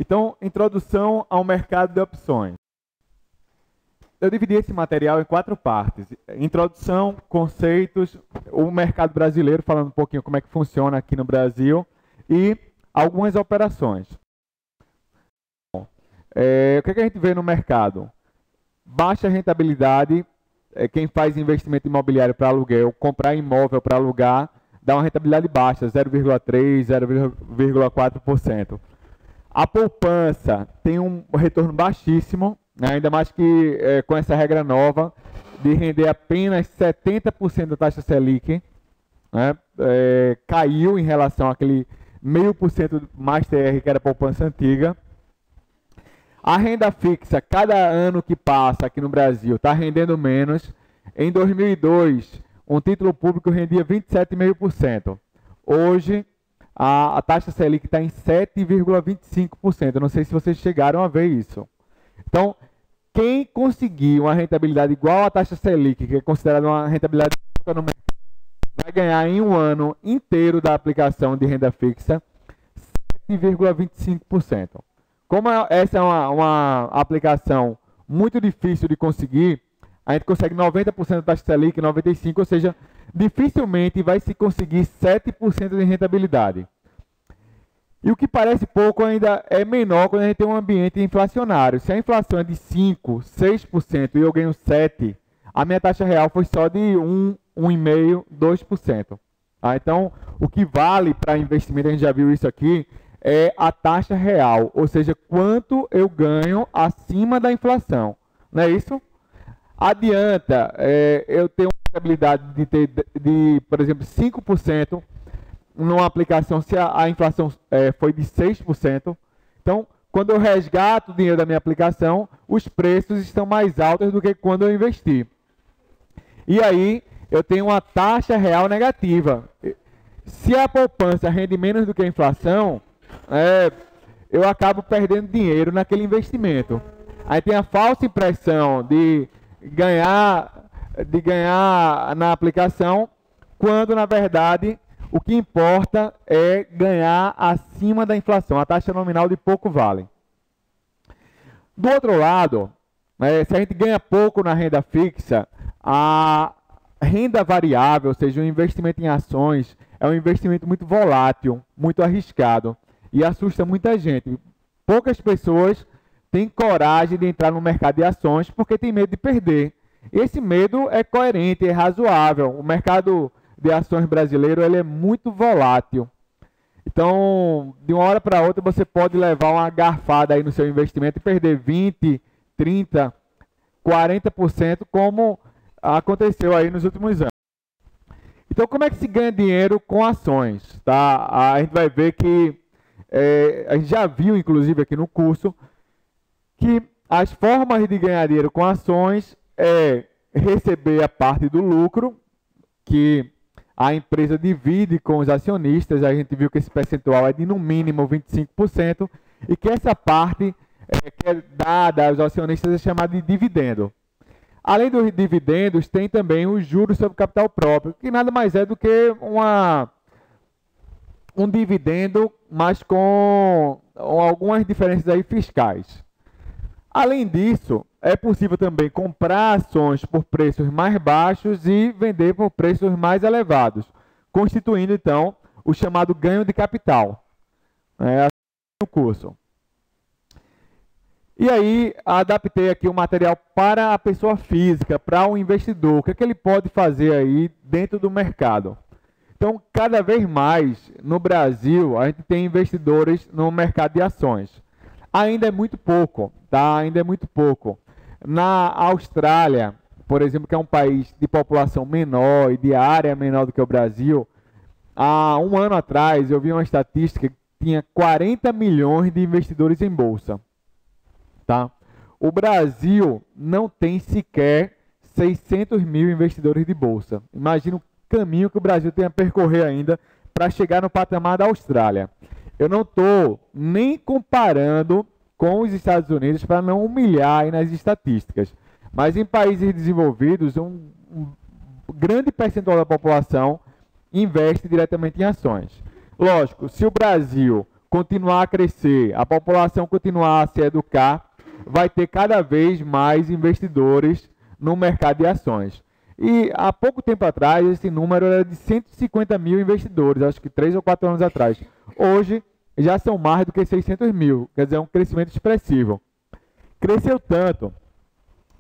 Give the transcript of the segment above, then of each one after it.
Então, introdução ao mercado de opções. Eu dividi esse material em 4 partes. Introdução, conceitos, o mercado brasileiro, falando um pouquinho como é que funciona aqui no Brasil, e algumas operações. O que a gente vê no mercado? Baixa rentabilidade. Quem faz investimento imobiliário para aluguel, comprar imóvel para alugar, dá uma rentabilidade baixa, 0,3%, 0,4%. A poupança tem um retorno baixíssimo, né? Ainda mais que com essa regra nova de render apenas 70% da taxa Selic, né? Caiu em relação àquele 0,5% mais TR que era a poupança antiga. A renda fixa, cada ano que passa aqui no Brasil, está rendendo menos. Em 2002, um título público rendia 27,5%. Hoje, a taxa Selic está em 7,25%. Eu não sei se vocês chegaram a ver isso. Então, quem conseguir uma rentabilidade igual à taxa Selic, que é considerada uma rentabilidade no mercado, vai ganhar em um ano inteiro da aplicação de renda fixa 7,25%. Como essa é uma aplicação muito difícil de conseguir, a gente consegue 90% da taxa Selic, 95%, ou seja, dificilmente vai se conseguir 7% de rentabilidade. E o que parece pouco ainda é menor quando a gente tem um ambiente inflacionário. Se a inflação é de 5%, 6% e eu ganho 7%, a minha taxa real foi só de 1%, 1,5%, 2%. Então, o que vale para investimento, a gente já viu isso aqui, é a taxa real, ou seja, quanto eu ganho acima da inflação. Não é isso? Adianta eu ter uma possibilidade de ter, por exemplo, 5% numa aplicação se a inflação foi de 6%. Então, quando eu resgato o dinheiro da minha aplicação, os preços estão mais altos do que quando eu investi. E aí, eu tenho uma taxa real negativa. Se a poupança rende menos do que a inflação, eu acabo perdendo dinheiro naquele investimento. Aí tem a falsa impressão de ganhar na aplicação, quando na verdade o que importa é ganhar acima da inflação. A taxa nominal de pouco vale. Do outro lado, se a gente ganha pouco na renda fixa, a renda variável, ou seja, o investimento em ações, é um investimento muito volátil, muito arriscado. E assusta muita gente. Poucas pessoas têm coragem de entrar no mercado de ações porque tem medo de perder. Esse medo é coerente, é razoável. O mercado de ações brasileiro ele é muito volátil. Então, de uma hora para outra, você pode levar uma garfada aí no seu investimento e perder 20%, 30%, 40%, como aconteceu aí nos últimos anos. Então, como é que se ganha dinheiro com ações? Tá? A gente vai ver que a gente já viu, inclusive, aqui no curso, que as formas de ganhar dinheiro com ações é receber a parte do lucro, que a empresa divide com os acionistas. A gente viu que esse percentual é de, no mínimo, 25%, e que essa parte que é dada aos acionistas é chamada de dividendo. Além dos dividendos, tem também os juros sobre capital próprio, que nada mais é do que um dividendo, mas com algumas diferenças aí fiscais. Além disso, é possível também comprar ações por preços mais baixos e vender por preços mais elevados, constituindo então o chamado ganho de capital. No curso. E aí, adaptei aqui o material para a pessoa física, para o investidor. O que é que ele pode fazer aí dentro do mercado? Então, cada vez mais no Brasil, a gente tem investidores no mercado de ações. Ainda é muito pouco, tá? Ainda é muito pouco. Na Austrália, por exemplo, que é um país de população menor e de área menor do que o Brasil, há um ano atrás eu vi uma estatística que tinha 40 milhões de investidores em bolsa. Tá? O Brasil não tem sequer 600 mil investidores de bolsa. Imagina o caminho que o Brasil tem a percorrer ainda para chegar no patamar da Austrália. Eu não estou nem comparando com os Estados Unidos para não humilhar aí nas estatísticas. Mas em países desenvolvidos, um grande percentual da população investe diretamente em ações. Lógico, se o Brasil continuar a crescer, a população continuar a se educar, vai ter cada vez mais investidores no mercado de ações. E há pouco tempo atrás, esse número era de 150 mil investidores, acho que 3 ou 4 anos atrás. Hoje, já são mais do que 600 mil, quer dizer, é um crescimento expressivo. Cresceu tanto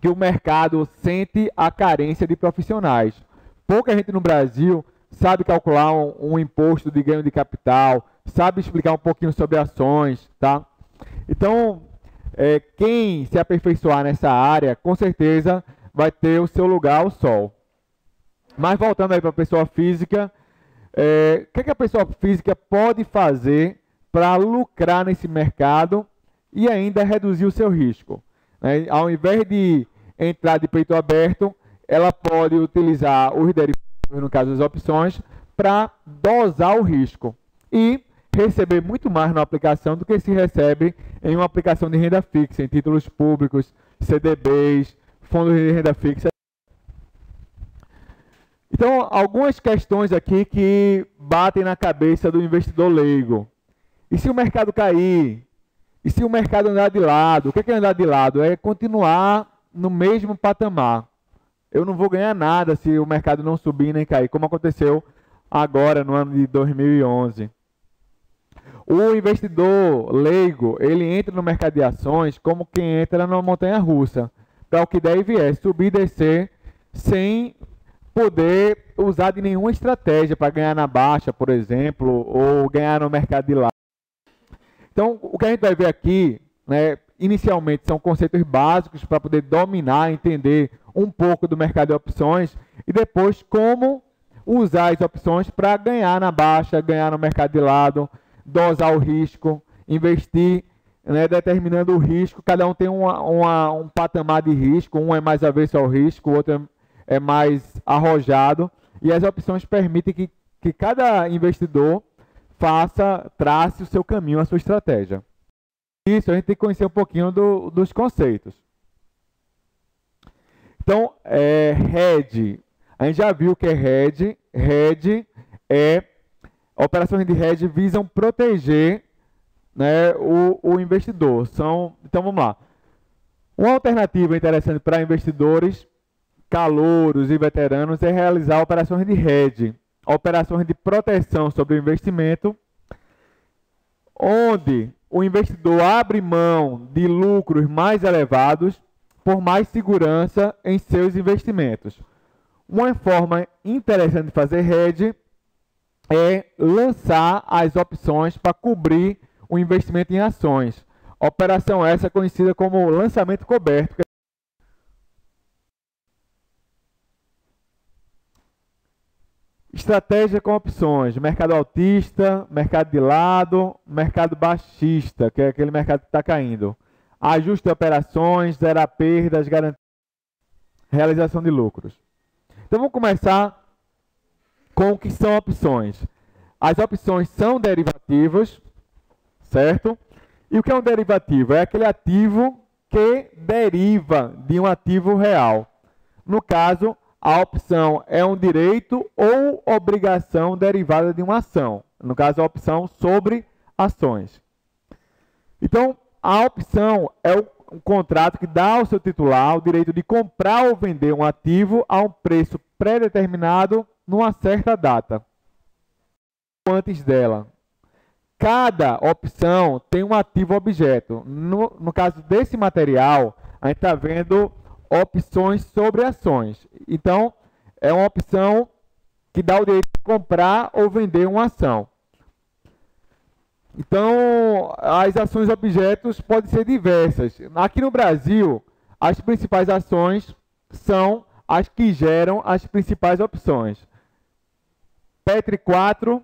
que o mercado sente a carência de profissionais. Pouca gente no Brasil sabe calcular um imposto de ganho de capital, sabe explicar um pouquinho sobre ações, tá? Então, quem se aperfeiçoar nessa área, com certeza vai ter o seu lugar ao sol. Mas voltando aí para a pessoa física, o que a pessoa física pode fazer para lucrar nesse mercado e ainda reduzir o seu risco? Ao invés de entrar de peito aberto, ela pode utilizar os derivados, no caso as opções, para dosar o risco e receber muito mais na aplicação do que se recebe em uma aplicação de renda fixa, em títulos públicos, CDBs, fundos de renda fixa. Então, algumas questões aqui que batem na cabeça do investidor leigo. E se o mercado cair? E se o mercado andar de lado? O que é andar de lado? É continuar no mesmo patamar. Eu não vou ganhar nada se o mercado não subir nem cair, como aconteceu agora no ano de 2011. O investidor leigo, ele entra no mercado de ações como quem entra numa montanha-russa, para o que der e vier, subir e descer, sem poder usar de nenhuma estratégia para ganhar na baixa, por exemplo, ou ganhar no mercado de lá. Então, o que a gente vai ver aqui, inicialmente, são conceitos básicos para poder dominar, entender um pouco do mercado de opções, e depois como usar as opções para ganhar na baixa, ganhar no mercado de lado, dosar o risco, investir, determinando o risco. Cada um tem um patamar de risco, um é mais avesso ao risco, o outro é mais arrojado, e as opções permitem que cada investidor trace o seu caminho, a sua estratégia. Isso, a gente tem que conhecer um pouquinho dos conceitos. Então, hedge. A gente já viu o que é hedge. Hedge operações de hedge visam proteger, o investidor. Então, vamos lá. Uma alternativa interessante para investidores calouros e veteranos é realizar operações de hedge, operações de proteção sobre o investimento, onde o investidor abre mão de lucros mais elevados por mais segurança em seus investimentos. Uma forma interessante de fazer hedge é lançar as opções para cobrir o investimento em ações. Operação essa conhecida como lançamento coberto. Estratégia com opções: mercado altista, mercado de lado, mercado baixista, que é aquele mercado que está caindo. Ajuste de operações, zerar perdas, garantir realização de lucros. Então vamos começar com o que são opções. As opções são derivativos, certo? E o que é um derivativo? É aquele ativo que deriva de um ativo real. No caso, a opção é um direito ou obrigação derivada de uma ação. No caso, a opção sobre ações. Então, a opção é um contrato que dá ao seu titular o direito de comprar ou vender um ativo a um preço pré-determinado numa certa data. Antes dela. Cada opção tem um ativo objeto. No caso desse material, a gente está vendo opções sobre ações. Então, é uma opção que dá o direito de comprar ou vender uma ação. Então, as ações objetos podem ser diversas. Aqui no Brasil, as principais ações são as que geram as principais opções. Petri 4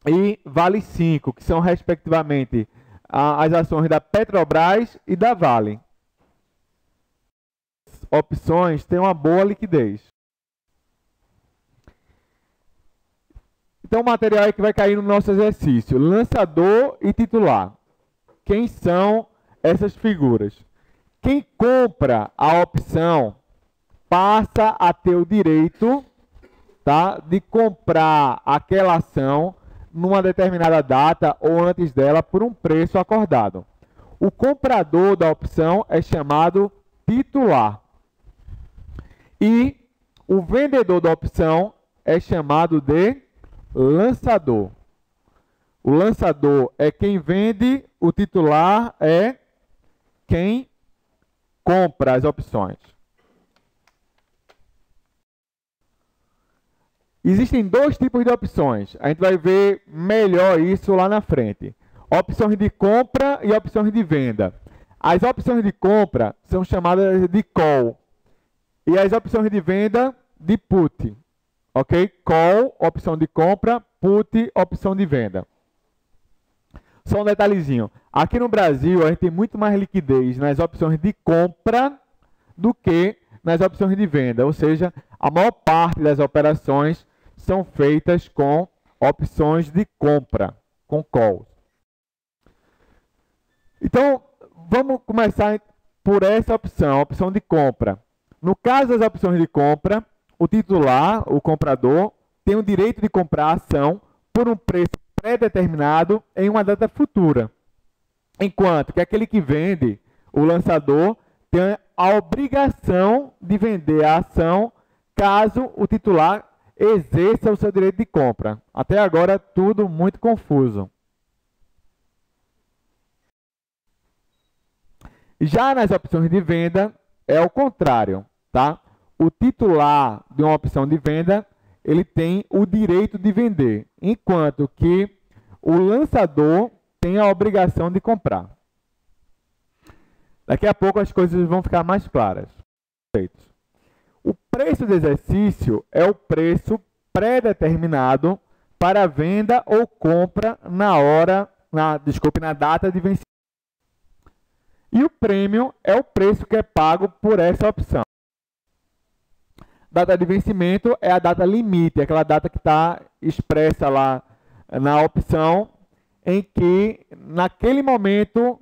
e Vale 5, que são, respectivamente, as ações da Petrobras e da Vale. Opções têm uma boa liquidez. Então, o material é que vai cair no nosso exercício. Lançador e titular. Quem são essas figuras? Quem compra a opção passa a ter o direito, tá, de comprar aquela ação numa determinada data ou antes dela por um preço acordado. O comprador da opção é chamado titular. E o vendedor da opção é chamado de lançador. O lançador é quem vende, o titular é quem compra as opções. Existem dois tipos de opções. A gente vai ver melhor isso lá na frente. Opções de compra e opções de venda. As opções de compra são chamadas de call. E as opções de venda de put. Ok? Call, opção de compra, put, opção de venda. Só um detalhezinho. Aqui no Brasil, a gente tem muito mais liquidez nas opções de compra do que nas opções de venda. Ou seja, a maior parte das operações são feitas com opções de compra, com calls. Então, vamos começar por essa opção, a opção de compra. No caso das opções de compra, o titular, o comprador, tem o direito de comprar a ação por um preço pré-determinado em uma data futura. Enquanto que aquele que vende, o lançador, tem a obrigação de vender a ação caso o titular exerça o seu direito de compra. Até agora, tudo muito confuso. Já nas opções de venda, é o contrário, tá? O titular de uma opção de venda, ele tem o direito de vender, enquanto que o lançador tem a obrigação de comprar. Daqui a pouco as coisas vão ficar mais claras. O preço do exercício é o preço pré-determinado para venda ou compra na data de vencimento. E o prêmio é o preço que é pago por essa opção. Data de vencimento é a data limite, aquela data que está expressa lá na opção, em que naquele momento,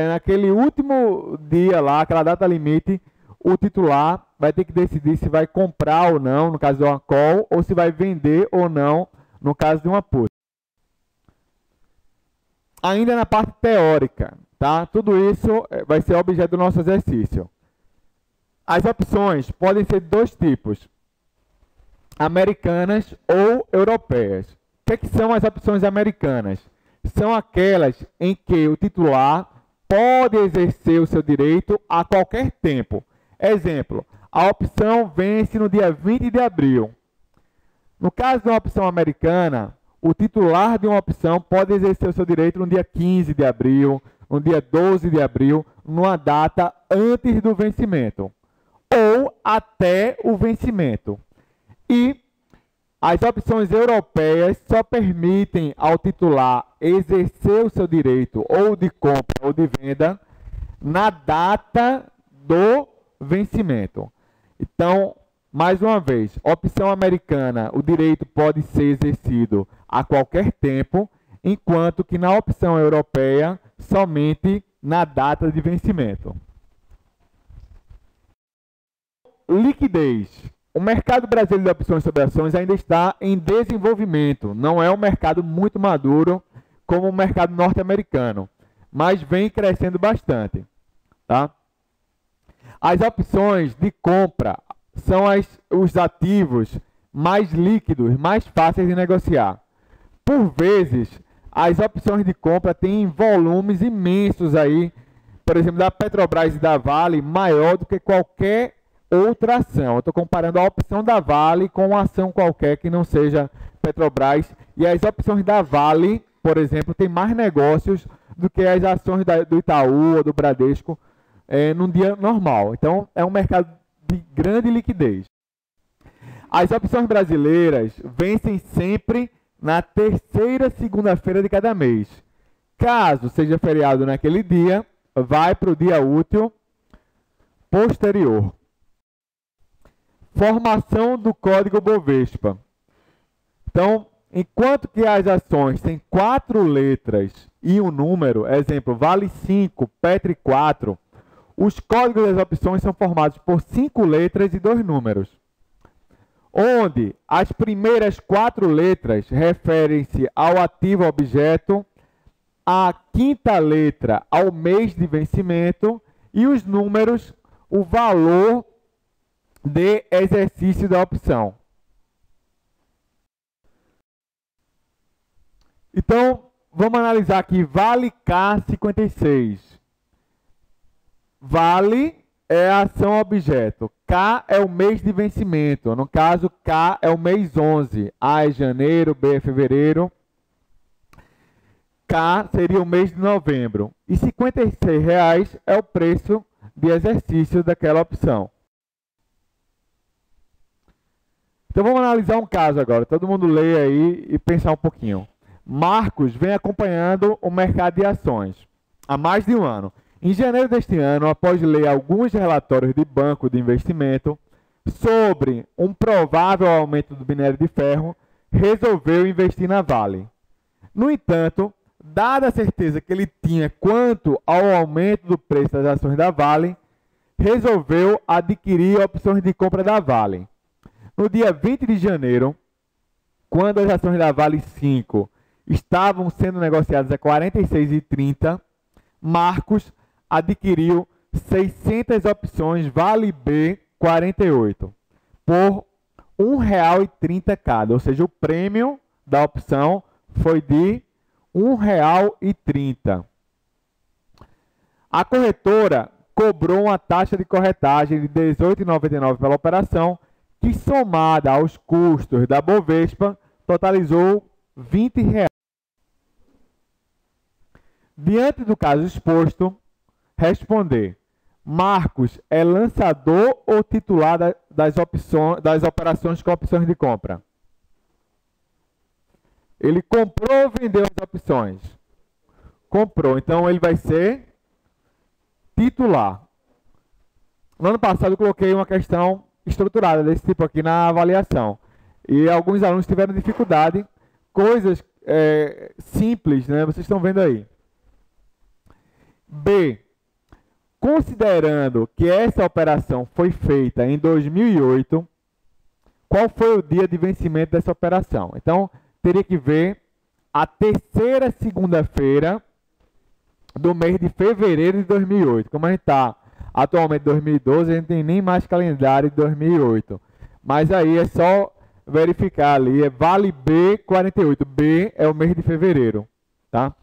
naquele último dia lá, aquela data limite, o titular vai ter que decidir se vai comprar ou não, no caso de uma call, ou se vai vender ou não, no caso de uma put. Ainda na parte teórica, tá? Tudo isso vai ser objeto do nosso exercício. As opções podem ser de dois tipos, americanas ou europeias. O que são as opções americanas? São aquelas em que o titular pode exercer o seu direito a qualquer tempo. Exemplo, a opção vence no dia 20 de abril. No caso de uma opção americana, o titular de uma opção pode exercer o seu direito no dia 15 de abril, no dia 12 de abril, numa data antes do vencimento, ou até o vencimento. E as opções europeias só permitem ao titular exercer o seu direito ou de compra ou de venda na data do vencimento. Então, mais uma vez, opção americana, o direito pode ser exercido a qualquer tempo, enquanto que na opção europeia, somente na data de vencimento. Liquidez. O mercado brasileiro de opções sobre ações ainda está em desenvolvimento. Não é um mercado muito maduro como o mercado norte-americano, mas vem crescendo bastante, tá? As opções de compra são os ativos mais líquidos, mais fáceis de negociar. Por vezes, as opções de compra têm volumes imensos aí, por exemplo, da Petrobras e da Vale, maior do que qualquer outra ação. Eu estou comparando a opção da Vale com uma ação qualquer que não seja Petrobras. E as opções da Vale, por exemplo, têm mais negócios do que as ações do Itaú ou do Bradesco num dia normal. Então, é um mercado de grande liquidez. As opções brasileiras vencem sempre na terceira segunda-feira de cada mês. Caso seja feriado naquele dia, vai para o dia útil posterior. Formação do código Bovespa. Então, enquanto que as ações têm 4 letras e um número, exemplo, Vale 5, Petri 4, os códigos das opções são formados por 5 letras e 2 números. onde as primeiras 4 letras referem-se ao ativo objeto, a 5ª letra ao mês de vencimento e os números, o valor de exercício da opção. Então, vamos analisar aqui Vale K56. Vale é a ação objeto. K é o mês de vencimento. No caso, K é o mês 11. A é janeiro, B é fevereiro. K seria o mês de novembro. E R$ 56,00 é o preço de exercício daquela opção. Então, vamos analisar um caso agora. Todo mundo lê aí e pensar um pouquinho. Marcos vem acompanhando o mercado de ações há mais de um ano. Em janeiro deste ano, após ler alguns relatórios de banco de investimento sobre um provável aumento do minério de ferro, resolveu investir na Vale. No entanto, dada a certeza que ele tinha quanto ao aumento do preço das ações da Vale, resolveu adquirir opções de compra da Vale. No dia 20 de janeiro, quando as ações da Vale 5 estavam sendo negociadas a R$ 46,30, Marcos adquiriu 600 opções Vale B 48 por R$ 1,30 cada, ou seja, o prêmio da opção foi de R$ 1,30. A corretora cobrou uma taxa de corretagem de R$ 18,99 pela operação, que somada aos custos da Bovespa, totalizou R$ 20,00. Diante do caso exposto, responder: Marcos é lançador ou titular das operações com opções de compra? Ele comprou ou vendeu as opções? Comprou, então ele vai ser titular. No ano passado eu coloquei uma questão estruturada desse tipo aqui na avaliação. E alguns alunos tiveram dificuldade, coisas simples, né? Vocês estão vendo aí. B. Considerando que essa operação foi feita em 2008, qual foi o dia de vencimento dessa operação? Então, teria que ver a terceira segunda-feira do mês de fevereiro de 2008. Como a gente está atualmente em 2012, a gente não tem nem mais calendário de 2008. Mas aí é só verificar ali, é Vale B 48. B é o mês de fevereiro, tá?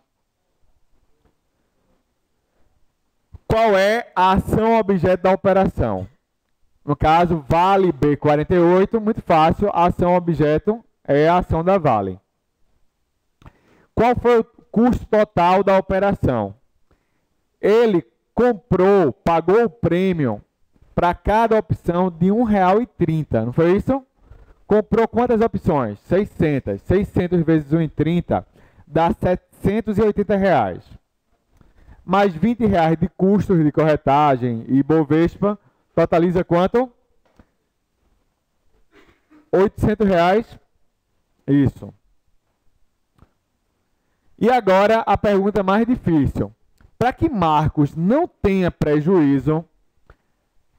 Qual é a ação objeto da operação? No caso, Vale B 48, muito fácil, a ação objeto é a ação da Vale. Qual foi o custo total da operação? Ele comprou, pagou o prêmio para cada opção de R$ 1,30, não foi isso? Comprou quantas opções? 600. 600 vezes 1,30 dá R$ 780. Mais R$ 20 de custos de corretagem e Bovespa, totaliza quanto? R$ 800. Isso. E agora a pergunta mais difícil. Para que Marcos não tenha prejuízo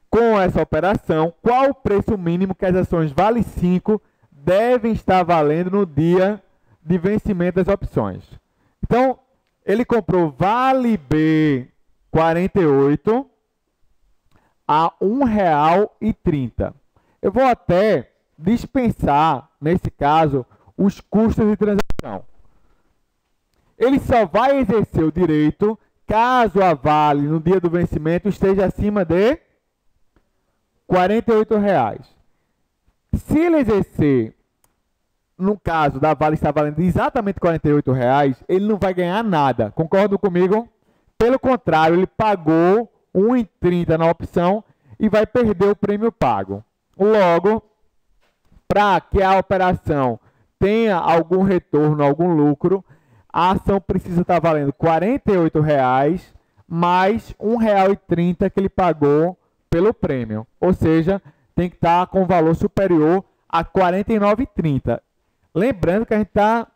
com essa operação, qual o preço mínimo que as ações Vale 5 devem estar valendo no dia de vencimento das opções? Então, ele comprou Vale B 48 a R$ 1,30. Eu vou até dispensar, nesse caso, os custos de transação. Ele só vai exercer o direito caso a Vale, no dia do vencimento, esteja acima de R$ 48,00. Se ele exercer, no caso da Vale está valendo exatamente R$ 48,00, ele não vai ganhar nada. Concordam comigo? Pelo contrário, ele pagou R$ 1,30 na opção e vai perder o prêmio pago. Logo, para que a operação tenha algum retorno, algum lucro, a ação precisa estar valendo R$ 48,00 mais R$ 1,30 que ele pagou pelo prêmio. Ou seja, tem que estar com valor superior a R$ 49,30. Lembrando que a gente está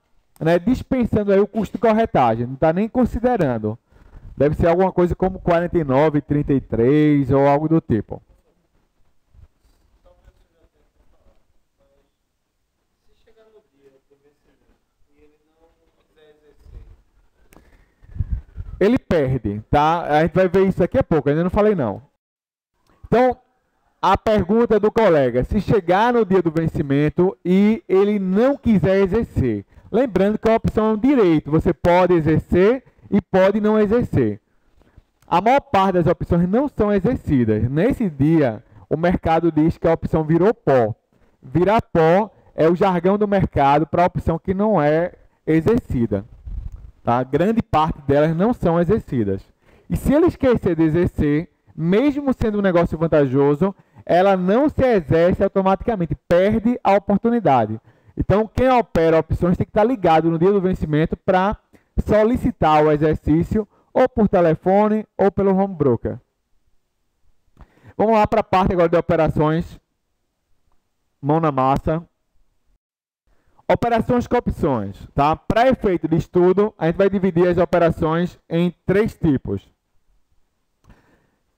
dispensando aí o custo de corretagem, não está nem considerando. Deve ser alguma coisa como R$ 49,33 ou algo do tipo. ele perde, tá? A gente vai ver isso daqui a pouco, ainda não falei não. Então, a pergunta do colega, se chegar no dia do vencimento e ele não quiser exercer. Lembrando que a opção é um direito, você pode exercer e pode não exercer. A maior parte das opções não são exercidas. Nesse dia, o mercado diz que a opção virou pó. Virar pó é o jargão do mercado para a opção que não é exercida. Tá? Grande parte delas não são exercidas. E se ele esquecer de exercer, mesmo sendo um negócio vantajoso, ela não se exerce automaticamente, perde a oportunidade. Então, quem opera opções tem que estar ligado no dia do vencimento para solicitar o exercício ou por telefone ou pelo home broker. Vamos lá para a parte agora de operações. Mão na massa. Operações com opções. Tá? Para efeito de estudo, a gente vai dividir as operações em 3 tipos.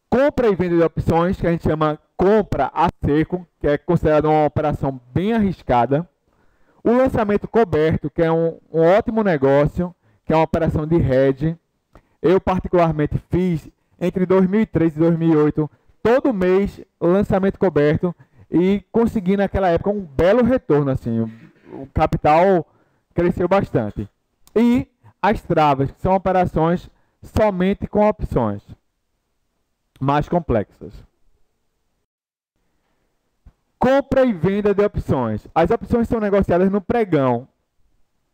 Compra e venda de opções, que a gente chama compra a seco, que é considerada uma operação bem arriscada. O lançamento coberto, que é um ótimo negócio, que é uma operação de hedge. Eu, particularmente, fiz entre 2003 e 2008, todo mês, lançamento coberto e consegui, naquela época, um belo retorno. Assim, o capital cresceu bastante. E as travas, que são operações somente com opções mais complexas. Compra e venda de opções. As opções são negociadas no pregão,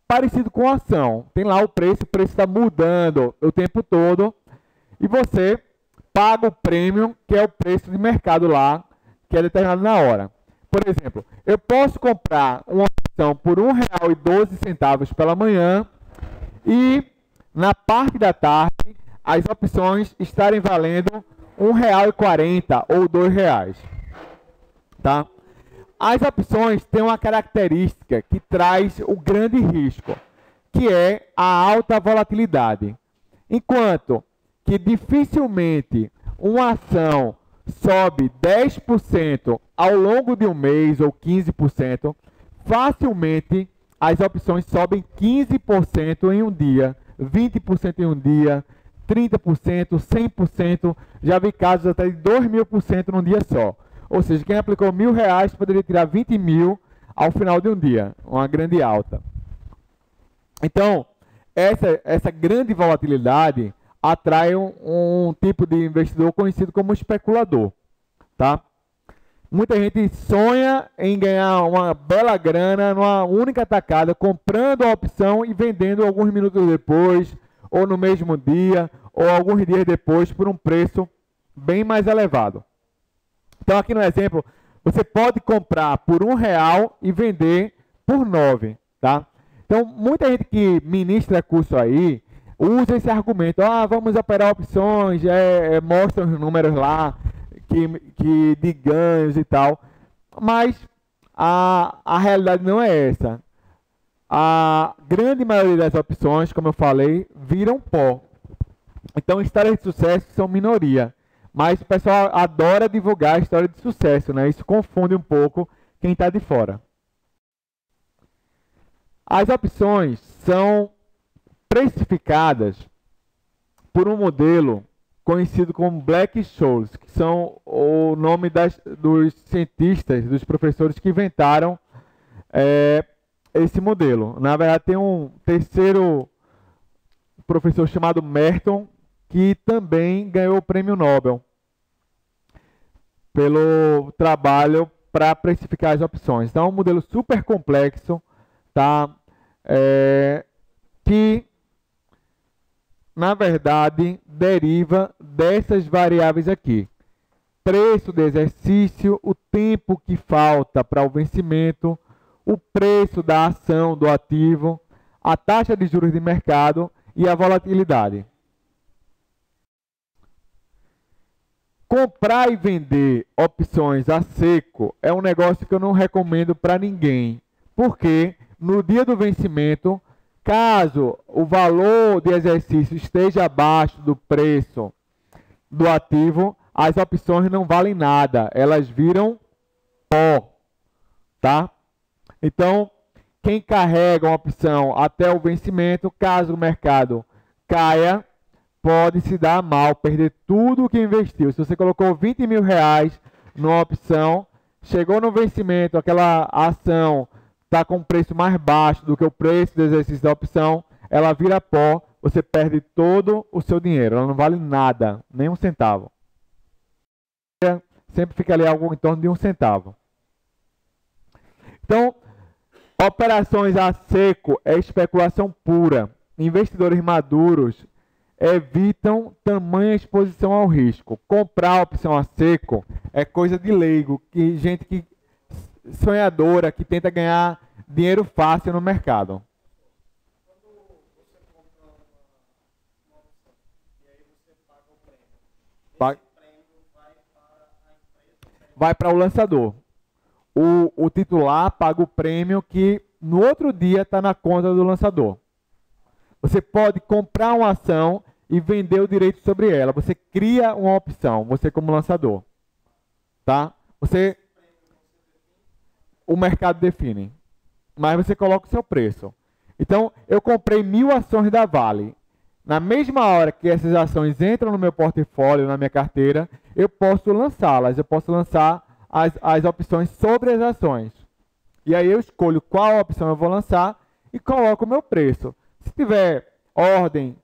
parecido com a ação. Tem lá o preço está mudando o tempo todo e você paga o prêmio, que é o preço de mercado lá, que é determinado na hora. Por exemplo, eu posso comprar uma opção por R$ 1,12 pela manhã e na parte da tarde as opções estarem valendo R$ 1,40 ou R$ 2. Tá? As opções têm uma característica que traz o grande risco, que é a alta volatilidade. Enquanto que dificilmente uma ação sobe 10% ao longo de um mês ou 15%, facilmente as opções sobem 15% em um dia, 20% em um dia, 30%, 100%, já vi casos até de 2.000% num dia só. Ou seja, quem aplicou R$ 1.000 poderia tirar 20 mil ao final de um dia, uma grande alta. Então, essa grande volatilidade atrai um tipo de investidor conhecido como especulador. Tá? Muita gente sonha em ganhar uma bela grana numa única tacada, comprando a opção e vendendo alguns minutos depois, ou no mesmo dia, ou alguns dias depois, por um preço bem mais elevado. Então, aqui no exemplo, você pode comprar por R$ 1 e vender por R$ 9. Tá? Então, muita gente que ministra curso aí, usa esse argumento, vamos operar opções, mostra os números lá, de ganhos e tal. Mas a realidade não é essa. A grande maioria das opções, como eu falei, viram pó. Então, histórias de sucesso são minoria. Mas o pessoal adora divulgar a história de sucesso, né? Isso confunde um pouco quem está de fora. As opções são precificadas por um modelo conhecido como Black-Scholes, que são o nome dos cientistas, dos professores que inventaram esse modelo. Na verdade, tem um terceiro professor chamado Merton, que também ganhou o prêmio Nobel pelo trabalho para precificar as opções. Então, é um modelo super complexo, tá? Que, na verdade, deriva dessas variáveis aqui. Preço do exercício, o tempo que falta para o vencimento, o preço da ação do ativo, a taxa de juros de mercado e a volatilidade. Comprar e vender opções a seco é um negócio que eu não recomendo para ninguém, porque no dia do vencimento, caso o valor de exercício esteja abaixo do preço do ativo, as opções não valem nada, elas viram pó, tá? Então, quem carrega uma opção até o vencimento, caso o mercado caia, pode se dar mal, perder tudo o que investiu. Se você colocou 20 mil reais numa opção, chegou no vencimento, aquela ação está com um preço mais baixo do que o preço do exercício da opção, ela vira pó, você perde todo o seu dinheiro, ela não vale nada, nem um centavo. Sempre fica ali algo em torno de um centavo. Então, operações a seco é especulação pura. Investidores maduros evitam tamanha exposição ao risco. Comprar opção a seco é coisa de leigo, que gente que sonhadora, que tenta ganhar dinheiro fácil no mercado. Vai para o lançador. O titular paga o prêmio que no outro dia está na conta do lançador. Você pode comprar uma ação e vender o direito sobre ela. Você cria uma opção, você como lançador. Tá? O mercado define. Mas você coloca o seu preço. Então, eu comprei 1000 ações da Vale. Na mesma hora que essas ações entram no meu portfólio, na minha carteira, eu posso lançá-las. Eu posso lançar as opções sobre as ações. E aí eu escolho qual opção eu vou lançar e coloco o meu preço. Se tiver ordem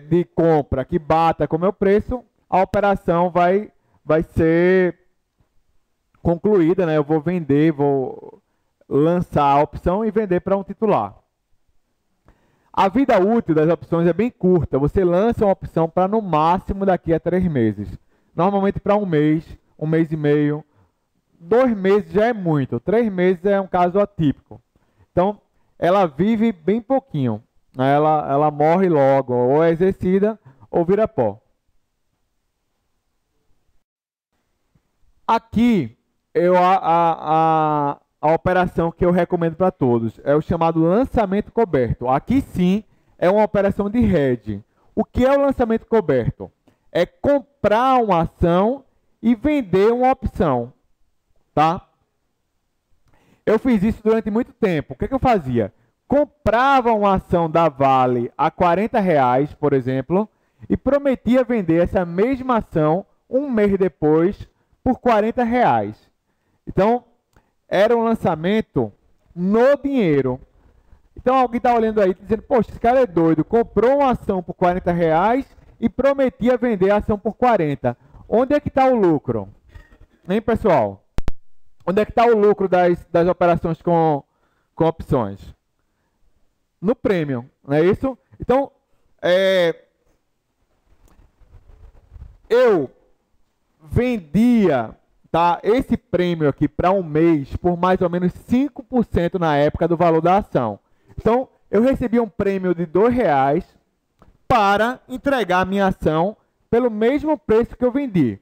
de compra que bata com o meu preço, a operação vai ser concluída, né? Eu vou vender, vou lançar a opção e vender para um titular. A vida útil das opções é bem curta. Você lança uma opção para no máximo daqui a 3 meses. Normalmente para um mês e meio. 2 meses já é muito. 3 meses é um caso atípico. Então, ela vive bem pouquinho. Ela morre logo. Ou é exercida ou vira pó. Aqui, a operação que eu recomendo para todos é o chamado lançamento coberto. Aqui sim é uma operação de hedge. O que é o lançamento coberto? É comprar uma ação e vender uma opção. Tá? Eu fiz isso durante muito tempo. O que eu fazia? Comprava uma ação da Vale a R$40, por exemplo, e prometia vender essa mesma ação um mês depois por R$40. Então, era um lançamento no dinheiro. Então, alguém está olhando aí dizendo, poxa, esse cara é doido, comprou uma ação por R$40 e prometia vender a ação por 40. Onde é que está o lucro? Hein, pessoal? Onde é que está o lucro das operações com opções? No prêmio, não é isso? Então, eu vendia esse prêmio aqui para um mês por mais ou menos 5% na época do valor da ação. Então, eu recebia um prêmio de R$2 para entregar a minha ação pelo mesmo preço que eu vendi.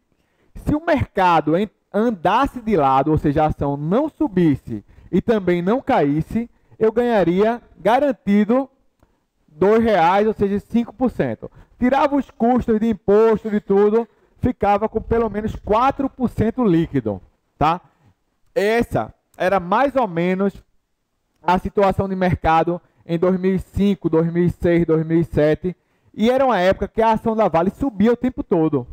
Se o mercado andasse de lado, ou seja, a ação não subisse e também não caísse, eu ganharia garantido R$2, ou seja, 5%. Tirava os custos de imposto, de tudo, ficava com pelo menos 4% líquido, tá? Essa era mais ou menos a situação de mercado em 2005, 2006, 2007, e era uma época que a ação da Vale subia o tempo todo.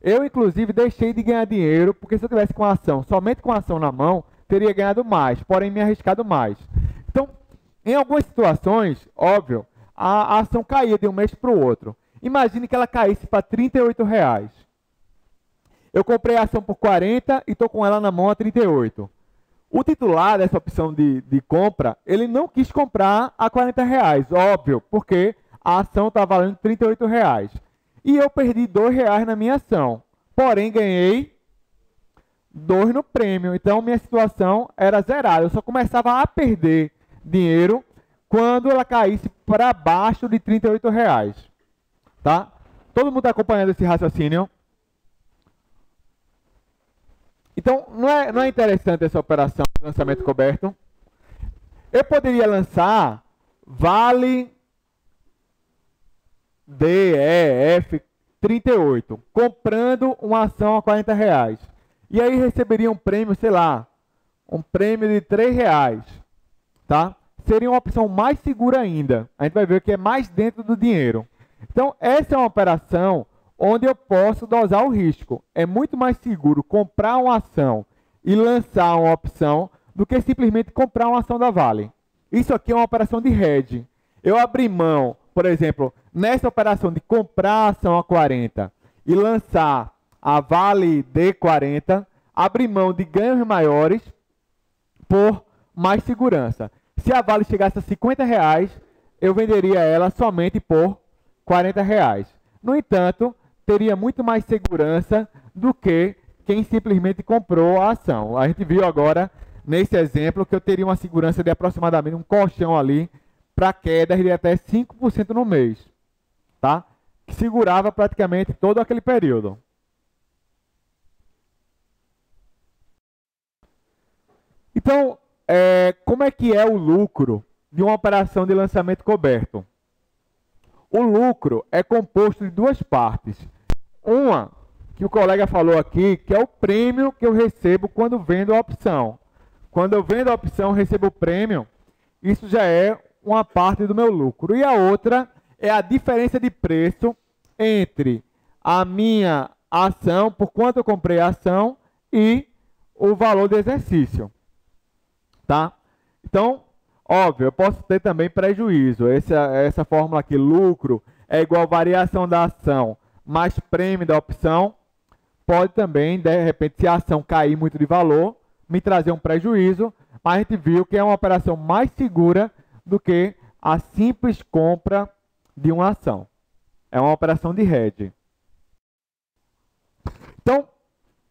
Eu, inclusive, deixei de ganhar dinheiro, porque se eu tivesse com a ação, somente com a ação na mão, teria ganhado mais, porém me arriscado mais. Então, em algumas situações, óbvio, a ação caía de um mês para o outro. Imagine que ela caísse para R$38. Eu comprei a ação por 40 e estou com ela na mão a 38. O titular dessa opção de compra, ele não quis comprar a R$40, óbvio, porque a ação está valendo R$38. E eu perdi R$2 na minha ação. Porém, ganhei 2 no prêmio. Então, minha situação era zerada. Eu só começava a perder dinheiro quando ela caísse para baixo de R$38. Tá? Todo mundo está acompanhando esse raciocínio? Então, não é interessante essa operação de lançamento coberto? Eu poderia lançar Vale DEF 38, comprando uma ação a R$40. E aí receberia um prêmio, sei lá, um prêmio de R$3. Tá? Seria uma opção mais segura ainda. A gente vai ver que é mais dentro do dinheiro. Então, essa é uma operação onde eu posso dosar o risco. É muito mais seguro comprar uma ação e lançar uma opção do que simplesmente comprar uma ação da Vale. Isso aqui é uma operação de hedge. Eu abri mão, por exemplo, nessa operação de comprar a ação a 40 e lançar a Vale D40, abri mão de ganhos maiores por mais segurança. Se a Vale chegasse a R$50, eu venderia ela somente por R$40. No entanto, teria muito mais segurança do que quem simplesmente comprou a ação. A gente viu agora, nesse exemplo, que eu teria uma segurança de aproximadamente um colchão ali para quedas de até 5% no mês, tá? Que segurava praticamente todo aquele período. Então, como é que é o lucro de uma operação de lançamento coberto? O lucro é composto de duas partes. Uma, que o colega falou aqui, que é o prêmio que eu recebo quando vendo a opção. Quando eu vendo a opção, recebo o prêmio, isso já é uma parte do meu lucro. E a outra é a diferença de preço entre a minha ação, por quanto eu comprei a ação, e o valor do exercício. Tá? Então, óbvio, eu posso ter também prejuízo. Essa fórmula aqui, lucro, é igual a variação da ação mais prêmio da opção. Pode também, de repente, se a ação cair muito de valor, me trazer um prejuízo. Mas a gente viu que é uma operação mais segura do que a simples compra de uma ação. É uma operação de hedge. Então,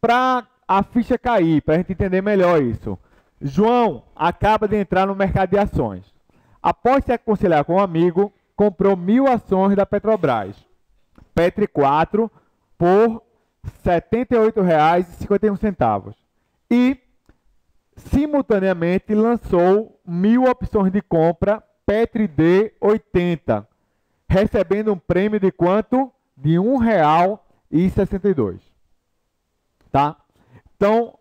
para a ficha cair, para a gente entender melhor isso, João acaba de entrar no mercado de ações. Após se aconselhar com um amigo, comprou 1.000 ações da Petrobras, Petri 4, por R$ 78,51. E, simultaneamente, lançou 1.000 opções de compra Petri D 80, recebendo um prêmio de quanto? De R$ 1,62. Tá? Então,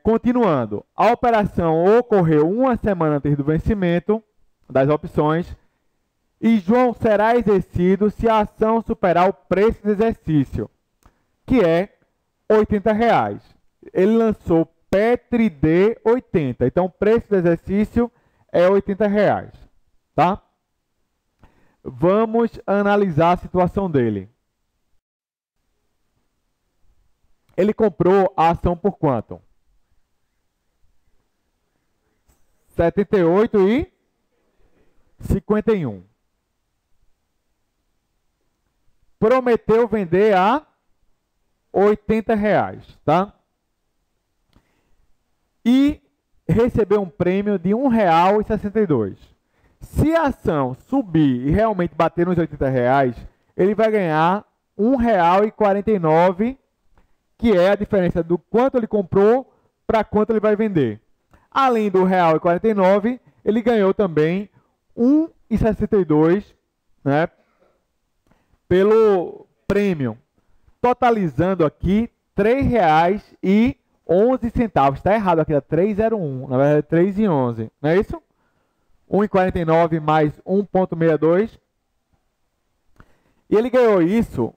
continuando, a operação ocorreu uma semana antes do vencimento das opções e João será exercido se a ação superar o preço do exercício, que é R$ 80. Ele lançou Petri D 80, então o preço do exercício é R$ 80. Tá? Vamos analisar a situação dele. Ele comprou a ação por quanto? 78,51. Prometeu vender a R$ 80, tá? E recebeu um prêmio de R$ 1,62. Se a ação subir e realmente bater nos R$ 80, ele vai ganhar R$ 1,49, que é a diferença do quanto ele comprou para quanto ele vai vender. Além do R$ 1,49, ele ganhou também R$ 1,62, né, pelo prêmio, totalizando aqui R$ 3,11. Está errado aqui, é 3,01, na verdade é 3,11, não é isso? 1,49 mais 1,62. E ele ganhou isso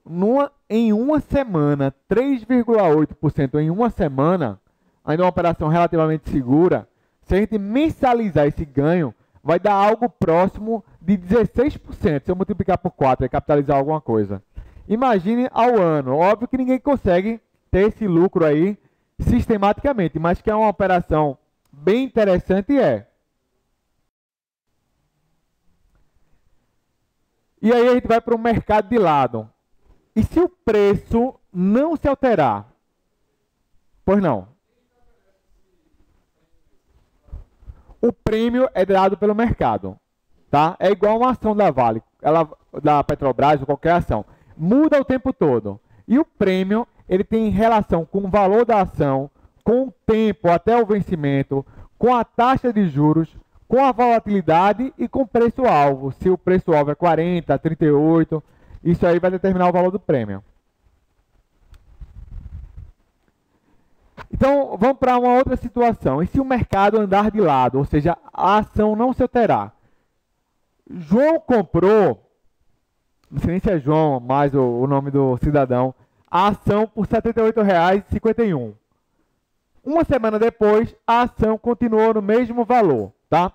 em uma semana, 3,8% em uma semana, ainda uma operação relativamente segura. Se a gente mensalizar esse ganho, vai dar algo próximo de 16%. Se eu multiplicar por 4 e capitalizar alguma coisa. Imagine ao ano. Óbvio que ninguém consegue ter esse lucro aí sistematicamente, mas que é uma operação bem interessante E aí a gente vai para o mercado de lado. E se o preço não se alterar? Pois não. O prêmio é dado pelo mercado. Tá? É igual uma ação da Vale, da Petrobras ou qualquer ação. Muda o tempo todo. E o prêmio, ele tem relação com o valor da ação, com o tempo até o vencimento, com a taxa de juros, com a volatilidade e com o preço-alvo. Se o preço-alvo é 40, 38, isso aí vai determinar o valor do prêmio. Então, vamos para uma outra situação. E se o mercado andar de lado, ou seja, a ação não se alterar? João comprou não sei nem se é João, mais o nome do cidadão, a ação por R$ 78,51. Uma semana depois, a ação continuou no mesmo valor, tá?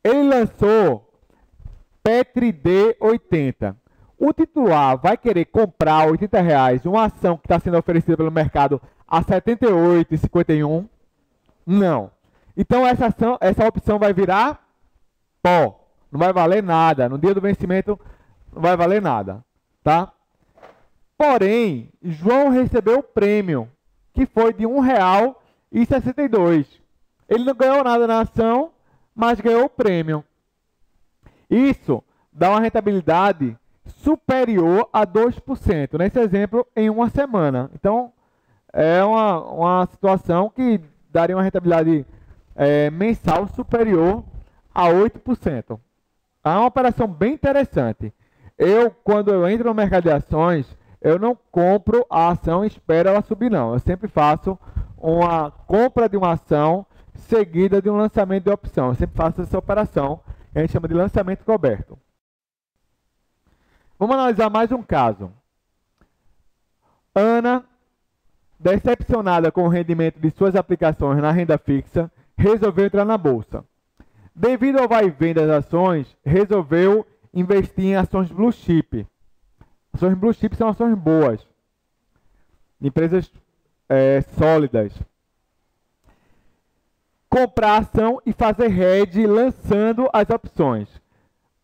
Ele lançou Petri D80. O titular vai querer comprar R$ 80 uma ação que está sendo oferecida pelo mercado a R$ 78,51? Não. Então essa opção vai virar pó. Não vai valer nada. No dia do vencimento não vai valer nada, tá? Porém, João recebeu o prêmio, que foi de R$ 1,62. Ele não ganhou nada na ação, mas ganhou o prêmio. Isso dá uma rentabilidade superior a 2%, nesse exemplo, em uma semana. Então, é uma situação que daria uma rentabilidade mensal superior a 8%. É uma operação bem interessante. Quando eu entro no mercado de ações, eu não compro a ação e espero ela subir, não. Eu sempre faço uma compra de uma ação seguida de um lançamento de opção. Eu sempre faço essa operação, que a gente chama de lançamento coberto. Vamos analisar mais um caso. Ana, decepcionada com o rendimento de suas aplicações na renda fixa, resolveu entrar na bolsa. Devido ao vai e vem das ações, resolveu investir em ações blue chip. Ações blue chip são ações boas, empresas sólidas. Comprar ação e fazer hedge lançando as opções.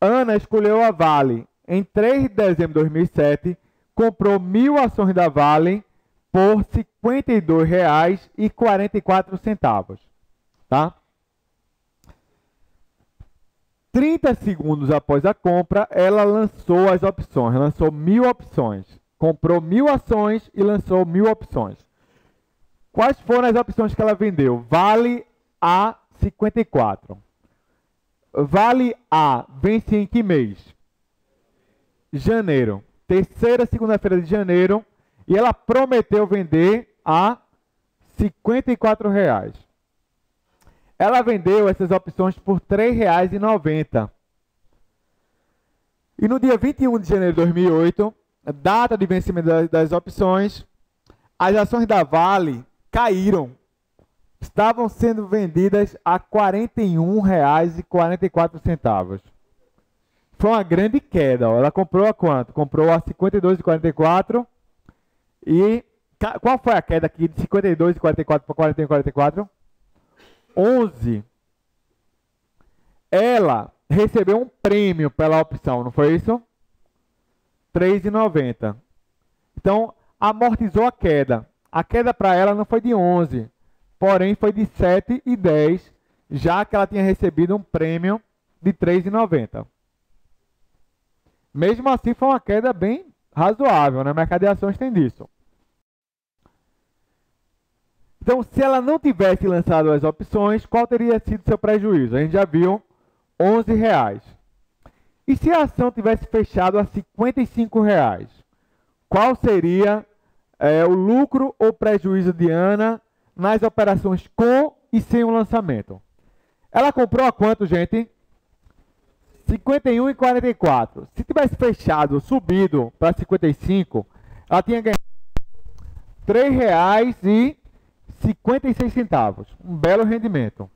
Ana escolheu a Vale. Em 3 de dezembro de 2007, comprou 1.000 ações da Vale por R$ 52,44. Tá? 30 segundos após a compra, ela lançou as opções. Lançou 1.000 opções. Comprou 1.000 ações e lançou 1.000 opções. Quais foram as opções que ela vendeu? Vale A 54. Vale A vence em que mês? Janeiro. Terceira segunda-feira de janeiro. E ela prometeu vender a R$ 54,00. Ela vendeu essas opções por R$ 3,90. E no dia 21 de janeiro de 2008, data de vencimento das opções, as ações da Vale caíram. Estavam sendo vendidas a R$ 41,44. Foi uma grande queda. Ela comprou a quanto? Comprou a R$ 52,44. E qual foi a queda aqui de 52,44 para 41,44? 11. Ela recebeu um prêmio pela opção, não foi isso? R$ 3,90. Então, amortizou a queda. A queda para ela não foi de 11, porém foi de 7,10, já que ela tinha recebido um prêmio de R$ 3,90. Mesmo assim, foi uma queda bem razoável, né? O mercado de ações tem disso. Então, se ela não tivesse lançado as opções, qual teria sido seu prejuízo? A gente já viu, R$ 11,00. E se a ação tivesse fechado a R$ 55,00? Qual seria o lucro ou prejuízo de Ana nas operações com e sem o lançamento? Ela comprou a quanto, gente? R$ 51,44. Se tivesse fechado, subido para 55, ela tinha ganhado R$ 3,56. Um belo rendimento.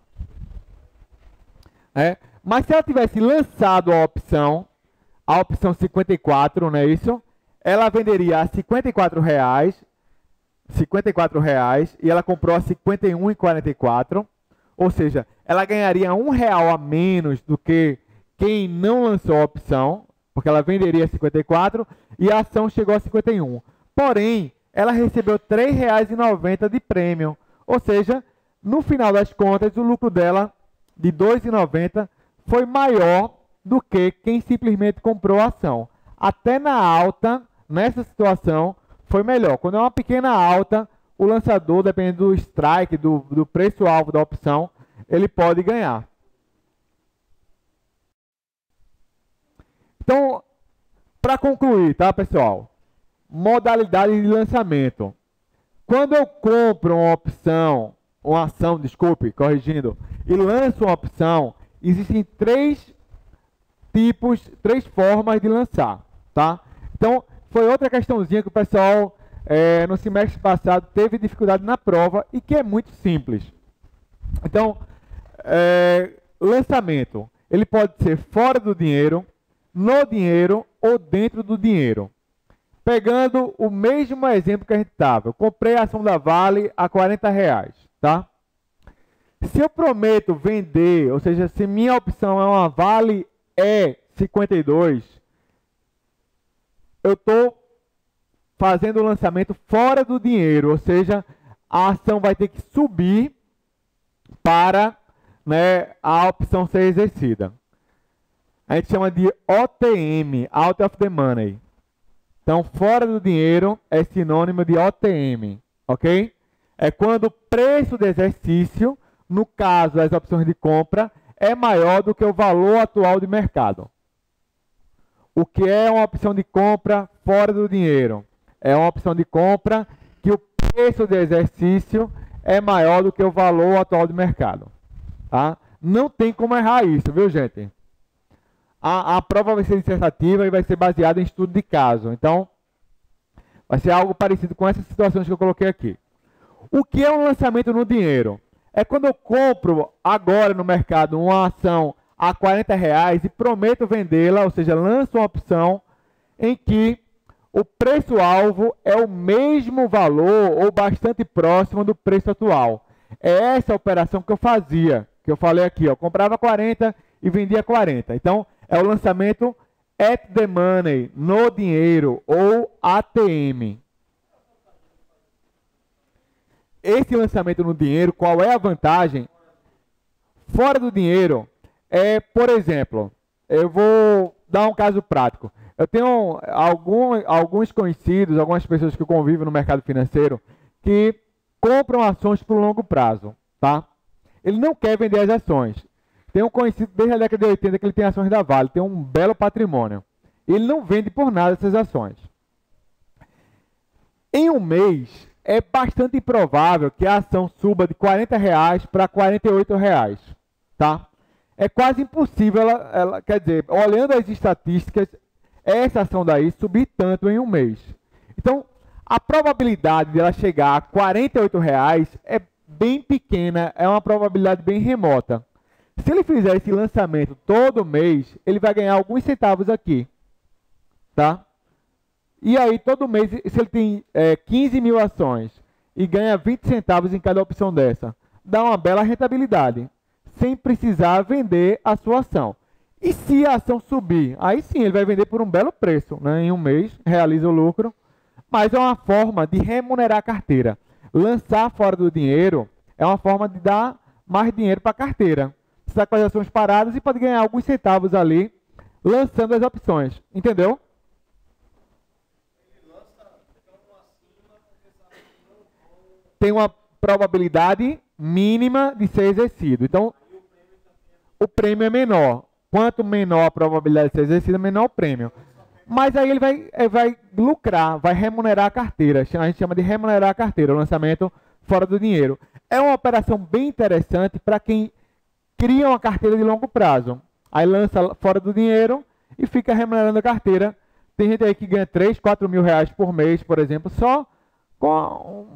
Mas se ela tivesse lançado a opção 54, não é isso? Ela venderia a R$ 54,00, e ela comprou a R$ 51,44. Ou seja, ela ganharia R$ 1,00 a menos do que quem não lançou a opção, porque ela venderia a 54 e a ação chegou a 51. Porém, ela recebeu R$ 3,90 de prêmio. Ou seja, no final das contas, o lucro dela de R$ 2,90 foi maior do que quem simplesmente comprou a ação. Até na alta, nessa situação, foi melhor. Quando é uma pequena alta, o lançador, dependendo do strike, do preço-alvo da opção, ele pode ganhar. Então, para concluir, tá, pessoal? Modalidade de lançamento. Quando eu compro uma ação, desculpe, corrigindo, e lanço uma opção, existem 3 três formas de lançar, tá? Então, foi outra questãozinha que o pessoal no semestre passado teve dificuldade na prova e que é muito simples. Então, lançamento, ele pode ser fora do dinheiro, no dinheiro ou dentro do dinheiro. Pegando o mesmo exemplo que a gente estava, eu comprei a ação da Vale a R$40, tá? Se eu prometo vender, ou seja, se minha opção é uma Vale E52, eu estou fazendo o lançamento fora do dinheiro, ou seja, a ação vai ter que subir para, né, a opção ser exercida. A gente chama de OTM, Out of the Money. Então, fora do dinheiro é sinônimo de OTM, ok? É quando o preço do exercício, no caso das opções de compra, é maior do que o valor atual de mercado. O que é uma opção de compra fora do dinheiro? É uma opção de compra que o preço do exercício é maior do que o valor atual de mercado. Tá? Não tem como errar isso, viu, gente? A prova vai ser dissertativa e vai ser baseada em estudo de caso. Então, vai ser algo parecido com essas situações que eu coloquei aqui. O que é um lançamento no dinheiro? É quando eu compro agora no mercado uma ação a R$40 e prometo vendê-la, ou seja, lanço uma opção em que o preço-alvo é o mesmo valor ou bastante próximo do preço atual. É essa a operação que eu fazia, que eu falei aqui, ó, comprava 40 e vendia 40. Então, é o lançamento at the money, no dinheiro, ou ATM. Esse lançamento no dinheiro, qual é a vantagem? Fora do dinheiro, por exemplo, eu vou dar um caso prático. Eu tenho alguns conhecidos, algumas pessoas que convivem no mercado financeiro, que compram ações por longo prazo, tá? Ele não quer vender as ações. Tem um conhecido desde a década de 80 que ele tem ações da Vale, tem um belo patrimônio. Ele não vende por nada essas ações. Em um mês, é bastante improvável que a ação suba de R$40 para R$48, tá? É quase impossível, quer dizer, olhando as estatísticas, essa ação daí subir tanto em um mês. Então, a probabilidade de ela chegar a R$48 é bem pequena, é uma probabilidade bem remota. Se ele fizer esse lançamento todo mês, ele vai ganhar alguns centavos aqui, tá? E aí, todo mês, se ele tem 15 mil ações e ganha 20 centavos em cada opção dessa, dá uma bela rentabilidade, sem precisar vender a sua ação. E se a ação subir, aí sim, ele vai vender por um belo preço, né? Em um mês, realiza o lucro, mas é uma forma de remunerar a carteira. Lançar fora do dinheiro é uma forma de dar mais dinheiro para a carteira. Você está com as ações paradas e pode ganhar alguns centavos ali, lançando as opções. Entendeu? Tem uma probabilidade mínima de ser exercido. Então, o prêmio é menor. Quanto menor a probabilidade de ser exercido, menor o prêmio. Mas aí ele vai lucrar, vai remunerar a carteira. A gente chama de remunerar a carteira, o lançamento fora do dinheiro. É uma operação bem interessante para quem cria uma carteira de longo prazo. Aí lança fora do dinheiro e fica remunerando a carteira. Tem gente aí que ganha 3, 4 mil reais por mês, por exemplo, só com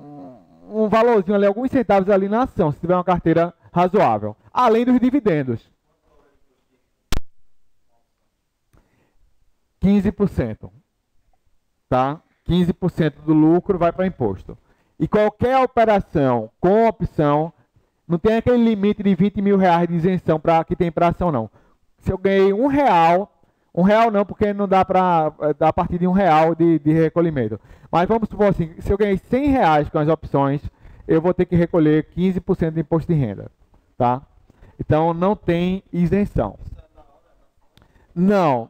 um valorzinho ali, alguns centavos ali na ação, se tiver uma carteira razoável. Além dos dividendos. 15%. Tá? 15% do lucro vai para imposto. E qualquer operação com opção, não tem aquele limite de 20 mil reais de isenção que tem para ação, não. Se eu ganhei R$1, R$1 não, porque não dá para dar a partir de R$1 de recolhimento. Mas vamos supor assim, se eu ganhei R$100 com as opções, eu vou ter que recolher 15% de imposto de renda. Tá? Então, não tem isenção. Não,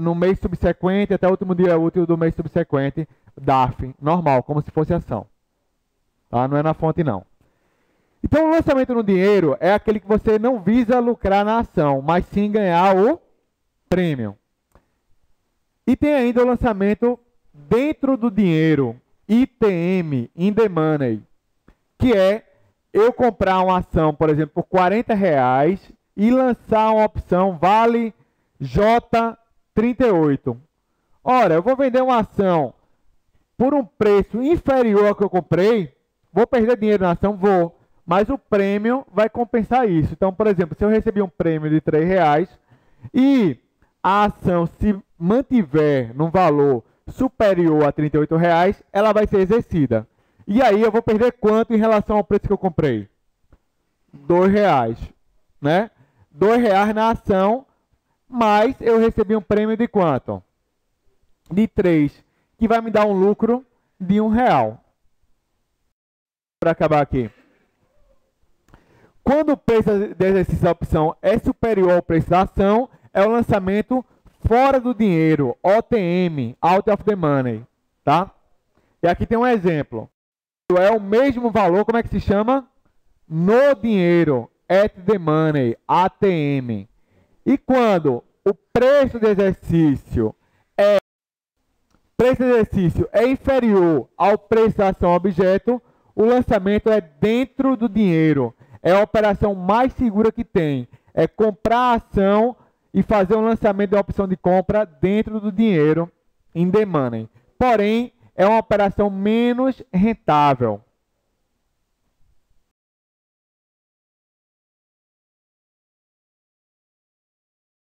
no mês subsequente, até o último dia útil do mês subsequente, DARF, normal, como se fosse ação. Tá? Não é na fonte, não. Então, o lançamento no dinheiro é aquele que você não visa lucrar na ação, mas sim ganhar o prêmio. E tem ainda o lançamento dentro do dinheiro, ITM, in the money, que é eu comprar uma ação, por exemplo, por R$40 e lançar uma opção Vale J38. Ora, eu vou vender uma ação por um preço inferior ao que eu comprei, vou perder dinheiro na ação? Vou. Mas o prêmio vai compensar isso. Então, por exemplo, se eu recebi um prêmio de R$ 3 e a ação se mantiver num valor superior a R$ 38, ela vai ser exercida. E aí eu vou perder quanto em relação ao preço que eu comprei? R$ 2, né? R$ 2 na ação, mas eu recebi um prêmio de quanto? De 3, que vai me dar um lucro de R$ 1. Para acabar aqui. Quando o preço de exercício da opção é superior ao preço da ação, é o lançamento fora do dinheiro, OTM, Out of the Money, tá? E aqui tem um exemplo. É o mesmo valor, como é que se chama? No dinheiro, at the money, ATM. E quando o preço de exercício é inferior ao preço da ação objeto, o lançamento é dentro do dinheiro. É a operação mais segura que tem. É comprar a ação e fazer um lançamento de uma opção de compra dentro do dinheiro, in the money. Porém, é uma operação menos rentável.